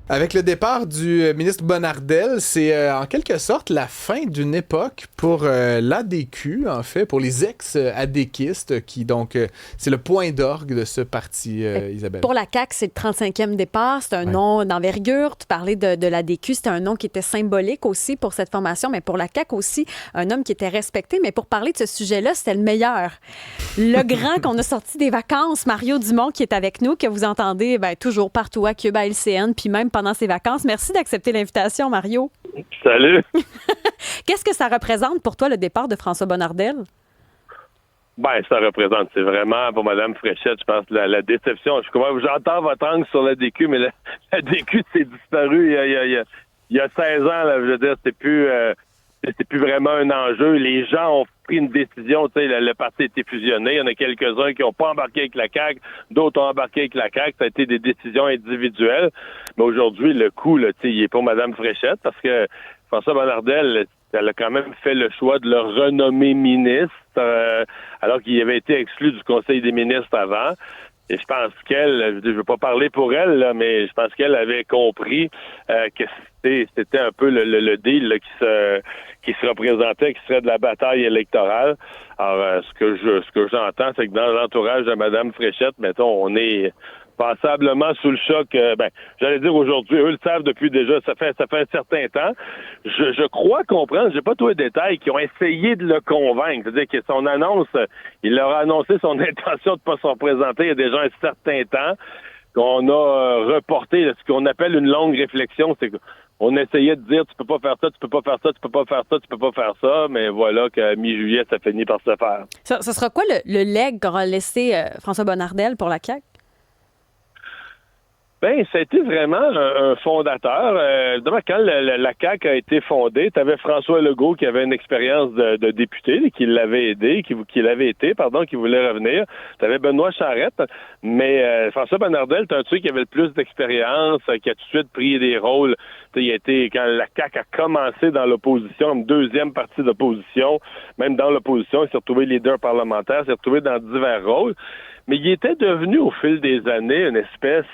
Avec le départ du ministre Bonnardel, c'est en quelque sorte la fin d'une époque pour l'ADQ, en fait, pour les ex-adéquistes, qui donc, c'est le point d'orgue de ce parti, Isabelle. Pour la CAQ, c'est le 35e départ. C'est un Ouais. nom d'envergure. Tu parlais de l'ADQ. C'était un nom qui était symbolique aussi pour cette formation, mais pour la CAQ aussi, un homme qui était respecté. Mais pour parler de ce sujet-là, c'était le meilleur. Le grand qu'on a sorti des vacances, Mario Dumont, qui est avec nous, que vous entendez toujours partout à Cube, à LCN, puis même pendant ses vacances. Merci d'accepter l'invitation, Mario. Salut. Qu'est-ce que ça représente pour toi, le départ de François Bonnardel? Ben, ça représente, c'est vraiment pour Mme Fréchette, je pense, la déception. J'entends votre angle sur la DQ, mais la DQ, c'est disparu il y a 16 ans, là, je veux dire, c'est plus vraiment un enjeu. Les gens ont pris une décision, tu sais, le parti a été fusionné. Il y en a quelques-uns qui n'ont pas embarqué avec la CAQ, d'autres ont embarqué avec la CAQ. Ça a été des décisions individuelles. Mais aujourd'hui, le coup, là, tu sais, il est pour Mme Fréchette parce que François Bonnardel, elle a quand même fait le choix de le renommer ministre, alors qu'il avait été exclu du Conseil des ministres avant. Et je pense qu'elle, je veux pas parler pour elle, là, mais je pense qu'elle avait compris que c'était un peu le deal là, qui se représentait, qui serait de la bataille électorale. Alors, ce que j'entends, c'est que dans l'entourage de Mme Fréchette, mettons, on est passablement sous le choc. J'allais dire aujourd'hui, eux le savent depuis déjà, ça fait un certain temps. Je crois comprendre, j'ai pas tous les détails, qui ont essayé de le convaincre. C'est-à-dire que son annonce, il leur a annoncé son intention de pas se représenter il y a déjà un certain temps, qu'on a reporté ce qu'on appelle une longue réflexion. C'est qu'on essayait de dire tu peux pas faire ça, tu peux pas faire ça, tu peux pas faire ça, tu peux pas faire ça, mais voilà qu'à mi-juillet, ça finit par se faire. Ça sera quoi le leg qu'aura laissé François Bonnardel pour la CAQ? Ben, ça a été vraiment un fondateur. Quand la CAQ a été fondée, tu avais François Legault qui avait une expérience de député, qui l'avait aidé, qui l'avait été, qui voulait revenir. Tu avais Benoît Charette, mais François Bonnardel, c'est un truc qui avait le plus d'expérience, qui a tout de suite pris des rôles. Il a été, quand la CAQ a commencé dans l'opposition, une deuxième partie d'opposition, même dans l'opposition, il s'est retrouvé leader parlementaire, il s'est retrouvé dans divers rôles. Mais il était devenu, au fil des années, une espèce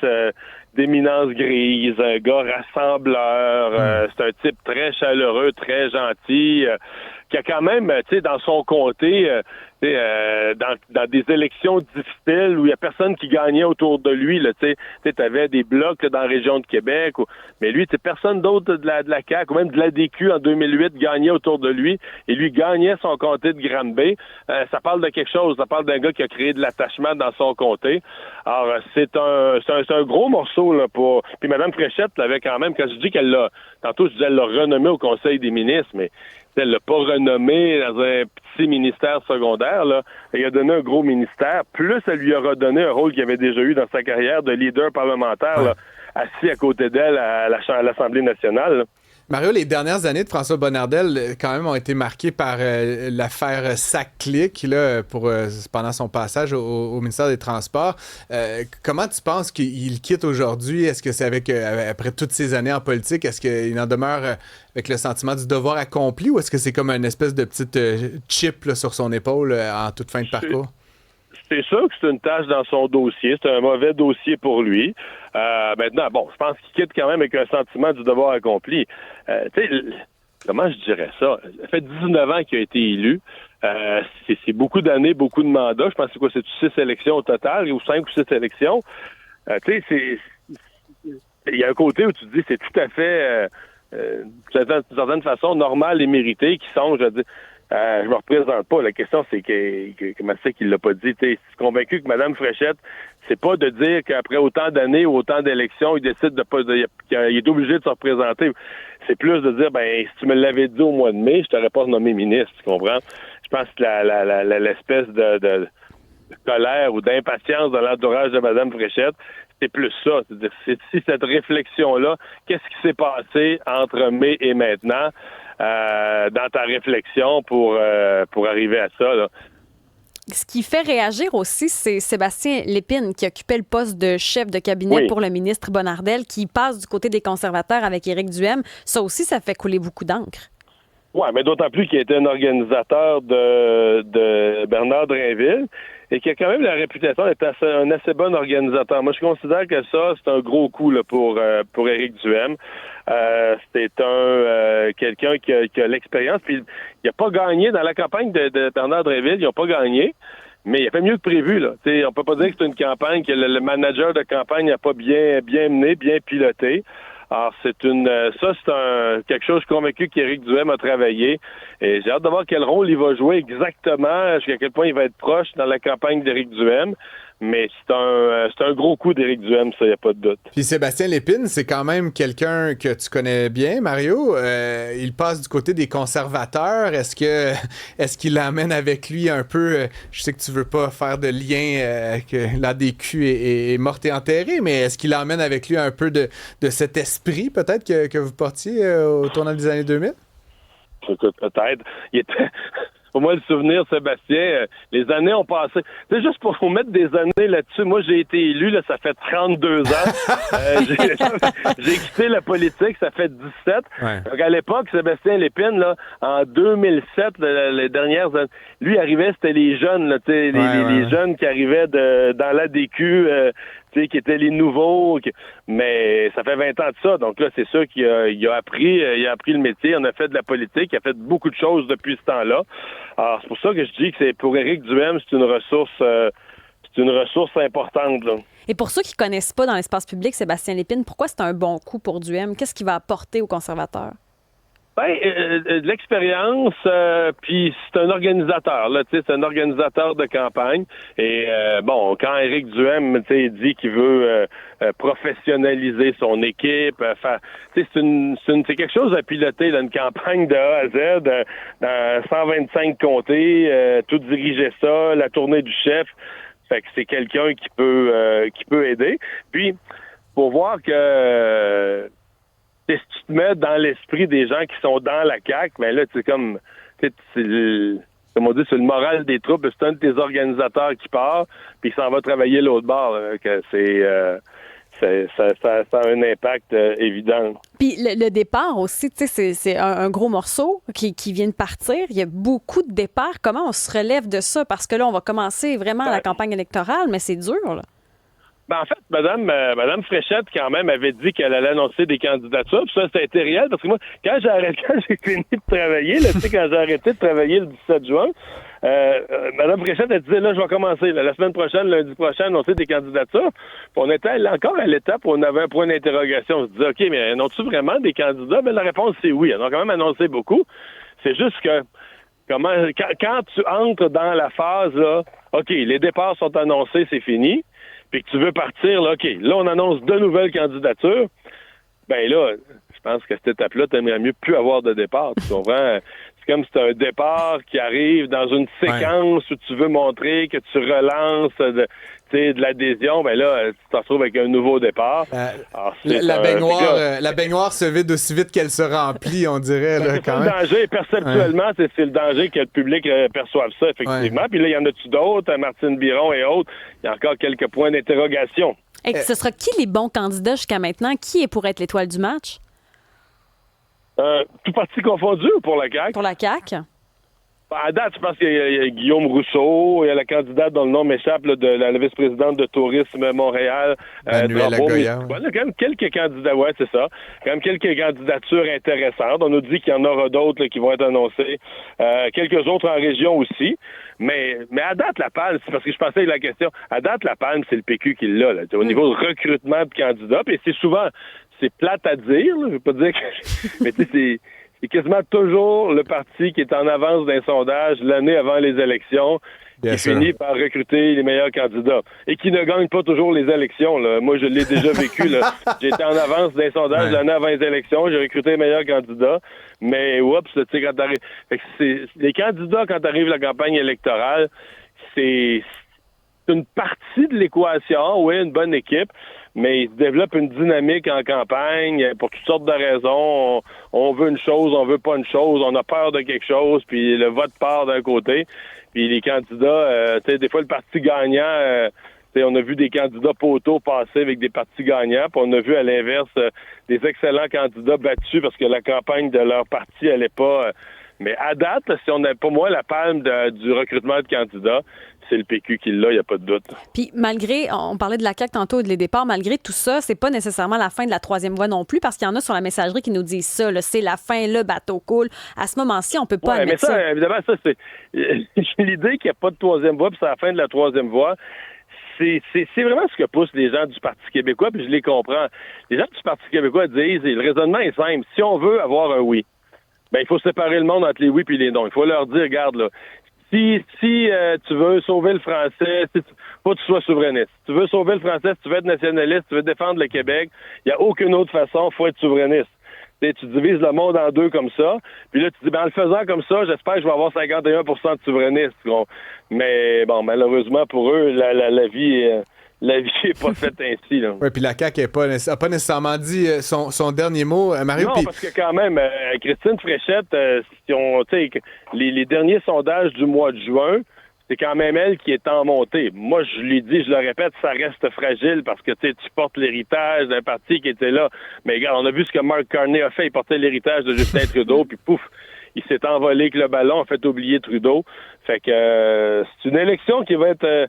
d'éminence grise, un gars rassembleur. C'est un type très chaleureux, très gentil, qui a quand même, tu sais, dans son comté, dans des élections difficiles où il y a personne qui gagnait autour de lui, là, tu sais, t'avais des blocs là, dans la région de Québec, mais lui, tu sais, personne d'autre de la CAQ ou même de l'ADQ en 2008 gagnait autour de lui, et lui gagnait son comté de Granby. Ça parle de quelque chose, ça parle d'un gars qui a créé de l'attachement dans son comté. Alors, c'est un gros morceau là pour. Puis Mme Fréchette l'avait quand même, quand je dis qu'elle l'a, tantôt je disais elle l'a renommé au Conseil des ministres, mais elle l'a pas renommé dans un petit ministère secondaire, là. Elle a donné un gros ministère, plus elle lui aura donné un rôle qu'il avait déjà eu dans sa carrière de leader parlementaire, là, assis à côté d'elle à l'Assemblée nationale, là. Mario, les dernières années de François Bonnardel, quand même, ont été marquées par l'affaire Sac-Clic, là, pendant son passage au ministère des Transports. Comment tu penses qu'il quitte aujourd'hui? Est-ce que c'est après toutes ces années en politique, est-ce qu'il en demeure avec le sentiment du devoir accompli ou est-ce que c'est comme une espèce de petite chip là, sur son épaule en toute fin de parcours? C'est sûr que c'est une tâche dans son dossier. C'est un mauvais dossier pour lui. Maintenant, bon, je pense qu'il quitte quand même avec un sentiment du devoir accompli. Tu sais, comment je dirais ça? Ça fait 19 ans qu'il a été élu. C'est beaucoup d'années, beaucoup de mandats. Je pense que c'est 6 élections au total, ou 5 ou 6 élections. Tu sais, il y a un côté où tu te dis c'est tout à fait, d'une certaine façon, normal et mérité qui songe à dire je me représente pas. La question, c'est comment c'est qu'il l'a pas dit. Je suis convaincu que Mme Fréchette, c'est pas de dire qu'après autant d'années ou autant d'élections, il décide de pas qu'il est obligé de se représenter. C'est plus de dire si tu me l'avais dit au mois de mai, je t'aurais pas nommé ministre, tu comprends? Je pense que l'espèce de colère ou d'impatience dans l'entourage de Mme Fréchette, c'est plus ça. C'est-à-dire, si cette réflexion-là, qu'est-ce qui s'est passé entre mai et maintenant dans ta réflexion pour arriver à ça, là? Ce qui fait réagir aussi, c'est Sébastien Lépine, qui occupait le poste de chef de cabinet pour le ministre Bonnardel, qui passe du côté des conservateurs avec Éric Duhem. Ça aussi, ça fait couler beaucoup d'encre. Oui, mais d'autant plus qu'il était un organisateur de Bernard Drainville. et qui a quand même la réputation d'être un assez bon organisateur. Moi, je considère que ça, c'est un gros coup là, pour Éric Duhaime. C'est quelqu'un qui a l'expérience, puis il n'a pas gagné dans la campagne de Bernard Drinville, il n'a pas gagné. Mais il a fait mieux que prévu, là. T'sais, on peut pas dire que c'est une campagne que le manager de campagne n'a pas bien mené, bien piloté. Alors, c'est quelque chose, je suis convaincu qu'Éric Duhaime a travaillé. Et j'ai hâte de voir quel rôle il va jouer exactement, jusqu'à quel point il va être proche dans la campagne d'Éric Duhaime. Mais c'est un gros coup d'Éric Duhaime, ça, il n'y a pas de doute. Puis Sébastien Lépine, c'est quand même quelqu'un que tu connais bien, Mario. Il passe du côté des conservateurs. Est-ce qu'il l'amène avec lui un peu... je sais que tu veux pas faire de lien que l'ADQ est morte et enterrée, mais est-ce qu'il l'emmène avec lui un peu de cet esprit, peut-être, que vous portiez au tournant des années 2000? Écoute, peut-être. Pour moi, le souvenir, Sébastien, les années ont passé. Tu sais, juste pour vous mettre des années là-dessus, moi, j'ai été élu, là, ça fait 32 ans. J'ai quitté la politique, ça fait 17. Ouais. Donc, à l'époque, Sébastien Lépine, là, en 2007, les dernières années, lui arrivait, c'était les jeunes, là, tu sais, les jeunes qui arrivaient dans l'ADQ, tu sais, qui étaient les nouveaux, mais ça fait 20 ans de ça, donc là, c'est sûr qu'il a appris le métier, on a fait de la politique, il a fait beaucoup de choses depuis ce temps-là. Alors, c'est pour ça que je dis que c'est pour Éric Duhaime, c'est une ressource importante, là. Et pour ceux qui ne connaissent pas dans l'espace public Sébastien Lépine, pourquoi c'est un bon coup pour Duhaime? Qu'est-ce qu'il va apporter aux conservateurs? De l'expérience, puis c'est un organisateur, là, tu sais, c'est un organisateur de campagne. Et quand Éric Duhaime, tu sais, dit qu'il veut professionnaliser son équipe, tu sais, c'est quelque chose à piloter, là, une campagne de A à Z, dans 125 comtés, tout diriger ça, la tournée du chef. Fait que c'est quelqu'un qui peut aider. Puis, pour voir que si tu te mets dans l'esprit des gens qui sont dans la CAQ, mais là, c'est comme on dit, c'est le moral des troupes. C'est un de tes organisateurs qui part, puis il s'en va travailler l'autre bord. Là, que ça a un impact évident. Puis le départ aussi, tu sais, c'est un gros morceau qui vient de partir. Il y a beaucoup de départs. Comment on se relève de ça? Parce que là, on va commencer vraiment la campagne électorale, mais c'est dur, là. En fait, Madame Fréchette, quand même, avait dit qu'elle allait annoncer des candidatures. Puis ça, ça a été réel, parce que moi, quand j'ai fini de travailler, là, tu sais, quand j'ai arrêté de travailler le 17 juin, Madame Fréchette, elle disait, là, je vais commencer, là, la semaine prochaine, lundi prochain, annoncer des candidatures. Puis on était encore à l'étape où on avait un point d'interrogation. On se disait, OK, mais annonces-tu vraiment des candidats? Mais la réponse, c'est oui. Elle a quand même annoncé beaucoup. C'est juste que, quand tu entres dans la phase, là, OK, les départs sont annoncés, c'est fini, puis que tu veux partir, là, OK, là, on annonce de nouvelles candidatures, ben là, je pense qu'à cette étape-là, tu aimerais mieux plus avoir de départ, tu comprends? C'est comme si tu as un départ qui arrive dans une séquence où tu veux montrer que tu relances de l'adhésion, ben là, tu te retrouves avec un nouveau départ. Alors, la baignoire se vide aussi vite qu'elle se remplit, on dirait. Là, quand même. Le danger, perceptuellement, c'est le danger que le public perçoive ça, effectivement. Puis là, il y en a-tu d'autres, Martine Biron et autres? Il y a encore quelques points d'interrogation. Et ce sera qui les bons candidats jusqu'à maintenant? Qui est pour être l'étoile du match? Tout parti confondu ou pour la CAQ? Pour la CAQ. À date, je pense qu'il y a Guillaume Rousseau, il y a la candidate dont le nom m'échappe, là, de la vice-présidente de Tourisme Montréal. Manuela Goya. Il y a quand même quelques candidats, ouais, c'est ça. Quand même quelques candidatures intéressantes. On nous dit qu'il y en aura d'autres là, qui vont être annoncées. Quelques autres en région aussi. Mais à date, la palme, c'est parce que je pensais à la question, à date, la palme, c'est le PQ qui l'a, là, au niveau de recrutement de candidats. Puis c'est souvent, c'est plate à dire, là, je veux pas dire que... Mais tu sais, c'est quasiment toujours le parti qui est en avance d'un sondage l'année avant les élections qui finit par recruter les meilleurs candidats et qui ne gagne pas toujours les élections. Là. Moi, je l'ai déjà vécu. Là. J'étais en avance d'un sondage l'année avant les élections. J'ai recruté les meilleurs candidats. Mais, oups, tu sais, quand t'arrives... Les candidats, quand t'arrives à la campagne électorale, c'est une partie de l'équation. Oui, une bonne équipe. Mais il se développe une dynamique en campagne pour toutes sortes de raisons. On veut une chose, on veut pas une chose, on a peur de quelque chose, puis le vote part d'un côté. Puis les candidats, tu sais, des fois le parti gagnant, on a vu des candidats poteaux passer avec des partis gagnants, puis on a vu à l'inverse des excellents candidats battus parce que la campagne de leur parti allait pas Mais à date, là, si on a, pour moi, la palme du recrutement de candidats, c'est le PQ qui l'a, il n'y a pas de doute. Puis malgré, on parlait de la CAQ tantôt et des départs, malgré tout ça, c'est pas nécessairement la fin de la troisième voie non plus, parce qu'il y en a sur la messagerie qui nous disent ça, là, c'est la fin, le bateau coule. À ce moment-ci, on peut pas admettre mais ça. Évidemment, ça, c'est l'idée qu'il n'y a pas de troisième voie, puis c'est la fin de la troisième voie. C'est vraiment ce que poussent les gens du Parti québécois, puis je les comprends. Les gens du Parti québécois disent, et le raisonnement est simple, si on veut avoir un oui, ben il faut séparer le monde entre les oui et les non. Il faut leur dire, regarde, là, si tu veux sauver le français, faut que tu sois souverainiste. Si tu veux sauver le français, si tu veux être nationaliste, si tu veux défendre le Québec, il n'y a aucune autre façon, il faut être souverainiste. Tu divises le monde en deux comme ça, puis là, tu dis, ben en le faisant comme ça, j'espère que je vais avoir 51% de souverainistes. Mais bon, malheureusement pour eux, la vie est pas faite ainsi. Oui, puis la CAQ n'a pas nécessairement dit son dernier mot, Mario. Non, parce que quand même, Christine Fréchette, les derniers sondages du mois de juin, c'est quand même elle qui est en montée. Moi, je l'ai dit, je le répète, ça reste fragile parce que tu portes l'héritage d'un parti qui était là. Mais regarde, on a vu ce que Mark Carney a fait. Il portait l'héritage de Justin Trudeau, puis pouf, il s'est envolé avec le ballon, a fait oublier Trudeau. Fait que c'est une élection qui va être...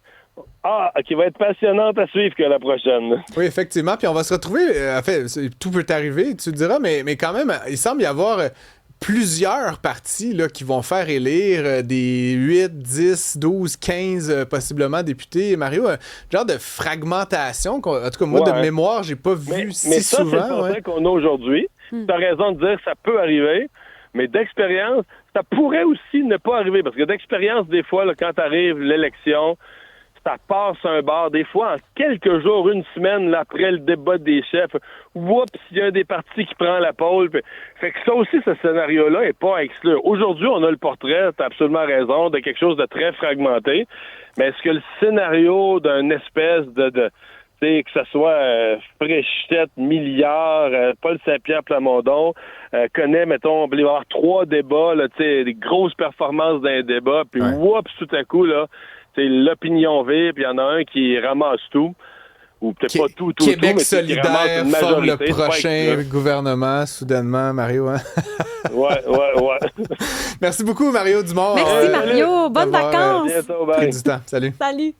qui va être passionnante à suivre que la prochaine. Oui, effectivement. Puis on va se retrouver... tout peut arriver, tu diras, mais quand même, il semble y avoir... plusieurs partis là, qui vont faire élire des 8, 10, 12, 15 possiblement députés. Mario, genre de fragmentation, en tout cas, moi, de mémoire, j'ai pas vu si souvent. Mais ça, c'est le problème qu'on a aujourd'hui. Tu as raison de dire que ça peut arriver, mais d'expérience, ça pourrait aussi ne pas arriver, parce que d'expérience, des fois, là, quand arrive l'élection, ça passe un bar. Des fois, en quelques jours, une semaine là, après le débat des chefs, oups, il y a un des partis qui prend la pôle. Fait que ça aussi, ce scénario-là est pas à exclure. Aujourd'hui, on a le portrait, t'as absolument raison, de quelque chose de très fragmenté. Mais est-ce que le scénario d'une espèce de que ce soit Fréchette, Milliard, Paul Saint-Pierre Plamondon, connaît, mettons, il va y avoir 3 débats, là, des grosses performances d'un débat, puis oups, tout à coup, là, c'est l'opinion vive, puis il y en a un qui ramasse tout. Ou peut-être pas tout, Québec mais solidaire forme le prochain gouvernement, soudainement, Mario. Hein? Ouais. Merci beaucoup, Mario Dumont. Merci, Mario. Bonnes vacances. Bientôt, bye. Pris du temps. Salut. Salut.